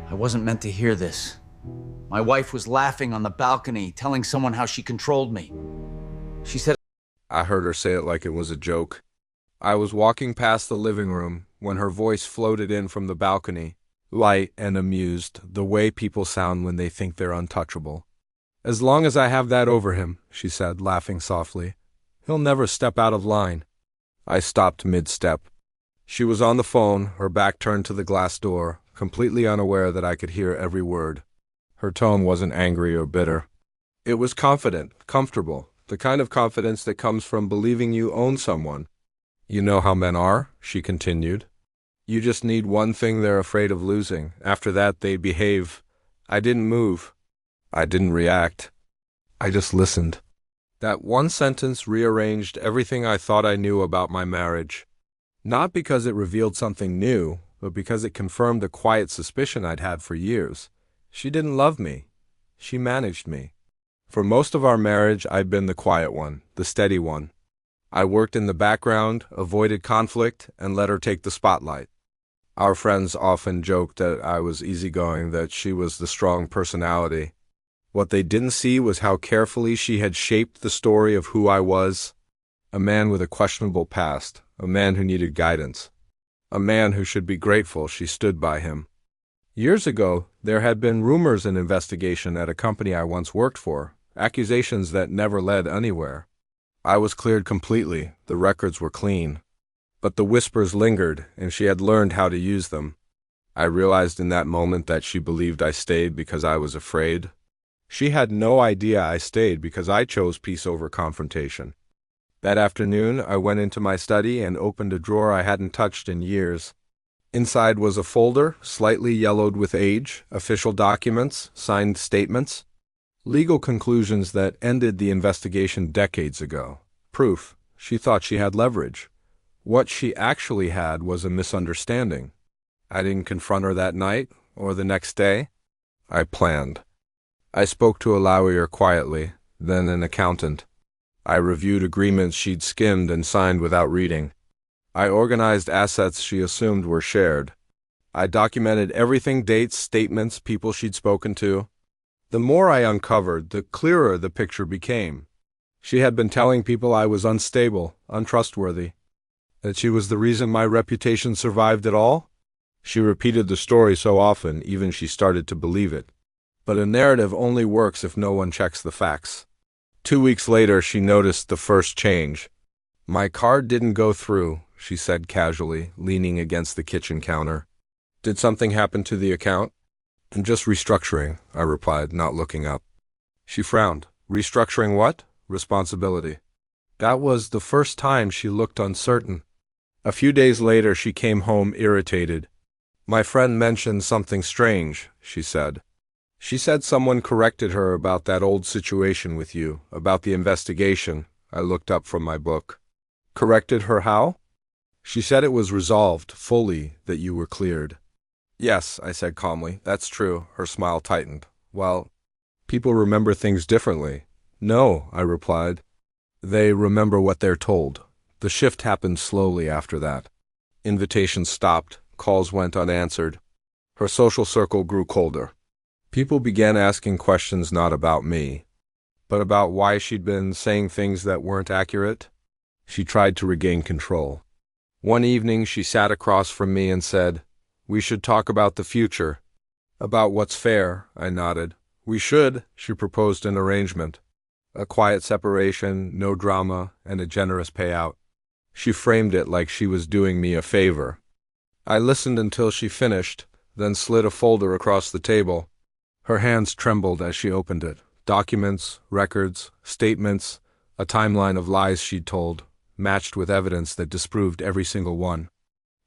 I wasn't meant to hear this. My wife was laughing on the balcony, telling someone how she controlled me. She said, I heard her say it like it was a joke. I was walking past the living room when her voice floated in from the balcony, light and amused, the way people sound when they think they're untouchable. "As long as I have that over him," she said, laughing softly, "he'll never step out of line." I stopped mid-step. She was on the phone, her back turned to the glass door, completely unaware that I could hear every word. Her tone wasn't angry or bitter. It was confident, comfortable, the kind of confidence that comes from believing you own someone. "You know how men are," she continued. "You just need one thing they're afraid of losing. After that, they behave." I didn't move. I didn't react. I just listened. That one sentence rearranged everything I thought I knew about my marriage. Not because it revealed something new, but because it confirmed a quiet suspicion I'd had for years. She didn't love me. She managed me. For most of our marriage, I'd been the quiet one, the steady one. I worked in the background, avoided conflict, and let her take the spotlight. Our friends often joked that I was easygoing, that she was the strong personality. What they didn't see was how carefully she had shaped the story of who I was. A man with a questionable past, a man who needed guidance, a man who should be grateful she stood by him. Years ago, there had been rumors and investigation at a company I once worked for, accusations that never led anywhere. I was cleared completely, the records were clean. But the whispers lingered, and she had learned how to use them. I realized in that moment that she believed I stayed because I was afraid. She had no idea I stayed because I chose peace over confrontation. That afternoon, I went into my study and opened a drawer I hadn't touched in years. Inside was a folder, slightly yellowed with age, official documents, signed statements, legal conclusions that ended the investigation decades ago. Proof. She thought she had leverage. What she actually had was a misunderstanding. I didn't confront her that night, or the next day. I planned. I spoke to a lawyer quietly, then an accountant. I reviewed agreements she'd skimmed and signed without reading. I organized assets she assumed were shared. I documented everything, dates, statements, people she'd spoken to. The more I uncovered, the clearer the picture became. She had been telling people I was unstable, untrustworthy, that she was the reason my reputation survived at all. She repeated the story so often, even she started to believe it. But a narrative only works if no one checks the facts. 2 weeks later, she noticed the first change. "My card didn't go through," she said casually, leaning against the kitchen counter. "Did something happen to the account?" "Just restructuring," I replied, not looking up. She frowned. "Restructuring what?" "Responsibility." That was the first time she looked uncertain. A few days later, she came home irritated. "My friend mentioned something strange," she said. "She said someone corrected her about that old situation with you, about the investigation." I looked up from my book. "Corrected her how?" "She said it was resolved, fully, that you were cleared." "Yes," I said calmly, "that's true." Her smile tightened. "Well, people remember things differently." "No," I replied. "They remember what they're told." The shift happened slowly after that. Invitations stopped, calls went unanswered. Her social circle grew colder. People began asking questions not about me, but about why she'd been saying things that weren't accurate. She tried to regain control. One evening, she sat across from me and said, "We should talk about the future." "About what's fair," I nodded. "We should," she proposed an arrangement. A quiet separation, no drama, and a generous payout. She framed it like she was doing me a favor. I listened until she finished, then slid a folder across the table. Her hands trembled as she opened it. Documents, records, statements, a timeline of lies she'd told, matched with evidence that disproved every single one.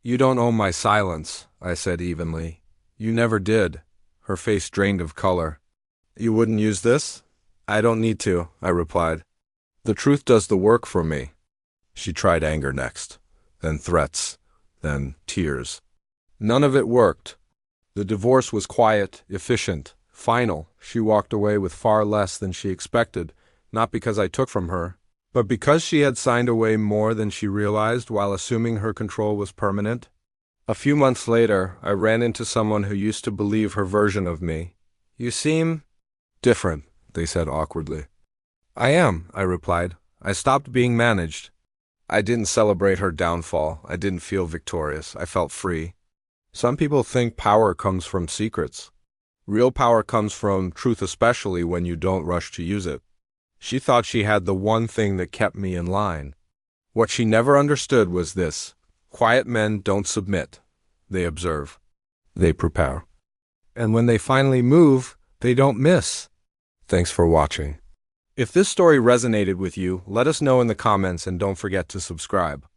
"You don't owe my silence," I said evenly. "You never did." Her face drained of color. "You wouldn't use this?" "I don't need to," I replied. "The truth does the work for me." She tried anger next, then threats, then tears. None of it worked. The divorce was quiet, efficient, final. She walked away with far less than she expected, not because I took from her, but because she had signed away more than she realized while assuming her control was permanent. A few months later, I ran into someone who used to believe her version of me. "You seem different," they said awkwardly. "I am," I replied. "I stopped being managed." I didn't celebrate her downfall. I didn't feel victorious. I felt free. Some people think power comes from secrets. Real power comes from truth, especially when you don't rush to use it. She thought she had the one thing that kept me in line. What she never understood was this: quiet men don't submit. They observe. They prepare. And when they finally move, they don't miss. Thanks for watching. If this story resonated with you, let us know in the comments and don't forget to subscribe.